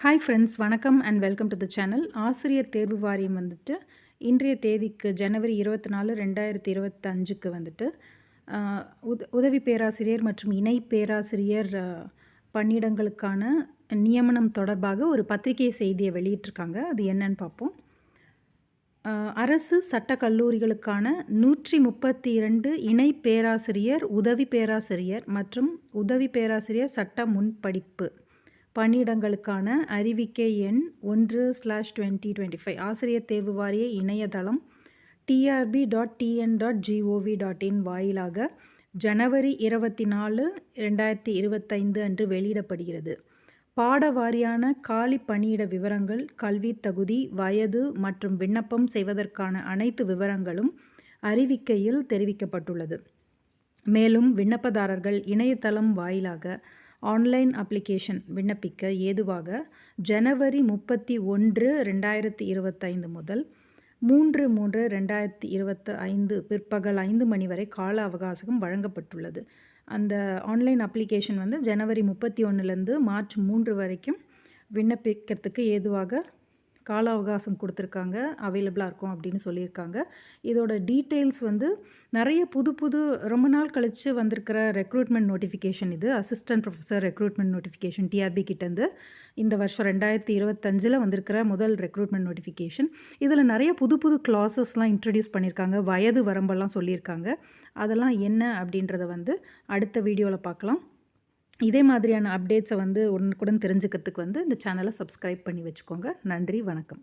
Hi friends, வணக்கம் and welcome to the channel. ஆசிரியர் தேர்வு வாரியம் வந்துட்டு இன்றைய தேதிக்கு ஜனவரி 24, 2025க்கு வந்துட்டு உதவி பேராசிரியர் மற்றும் இணை பேராசிரியர் பணியிடங்களுக்கான நியமனம் தொடர்பாக ஒரு பத்திரிகை செய்தியை வெளியிட்டிருக்காங்க. அது என்னன்னு பார்ப்போம். அரசு சட்டக் கல்லூரிகளுக்கான 132 இணை பேராசிரியர், உதவி பேராசிரியர் மற்றும் உதவி பேராசிரியர் சட்ட முன்படிப்பு பணியிடங்களுக்கான அறிவிக்கை எண் 1/2025 ஆசிரியர் தேர்வு வாரிய இணையதளம் trb.tn.gov.in வாயிலாக ஜனவரி 24, 2025 அன்று வெளியிடப்படுகிறது. பாட வாரியான காலி பணியிட விவரங்கள், கல்வி தகுதி, வயது மற்றும் விண்ணப்பம் செய்வதற்கான அனைத்து விவரங்களும் அறிவிக்கையில் தெரிவிக்கப்பட்டுள்ளது. மேலும் விண்ணப்பதாரர்கள் இணையதளம் வாயிலாக ஆன்லைன் அப்ளிகேஷன் விண்ணப்பிக்க ஏதுவாக ஜனவரி 31, 2025 முதல் 3/3/2025 பிற்பகல் 5 மணி வரை கால அவகாசம் வழங்கப்பட்டுள்ளது. அந்த ஆன்லைன் அப்ளிகேஷன் வந்து ஜனவரி 31லேருந்து மார்ச் 3 வரைக்கும் விண்ணப்பிக்கிறதுக்கு ஏதுவாக கால அவகாசம் கொடுத்துருக்காங்க, அவைலபிளாக இருக்கும் அப்படின்னு சொல்லியிருக்காங்க. இதோட டீட்டெயில்ஸ் வந்து நிறைய புது ரொம்ப நாள் கழித்து வந்திருக்கிற ரெக்ரூட்மெண்ட் நோட்டிஃபிகேஷன். இது assistant professor recruitment notification TRB கிட்டேருந்து இந்த வருஷம் 2025 வந்திருக்கிற முதல் ரெக்ரூட்மெண்ட் நோட்டிஃபிகேஷன். இதில் நிறைய புது கிளாஸஸ்லாம் இன்ட்ரடியூஸ் பண்ணியிருக்காங்க, வயது வரம்பெல்லாம் சொல்லியிருக்காங்க. அதெல்லாம் என்ன அப்படின்றத வந்து அடுத்த வீடியோவில் பார்க்கலாம். இதே மாதிரியான அப்டேட்ஸை வந்து உடனுக்குடன் தெரிஞ்சுக்கிறதுக்கு வந்து இந்த சேனலை சப்ஸ்கிரைப் பண்ணி வச்சுக்கோங்க. நன்றி, வணக்கம்.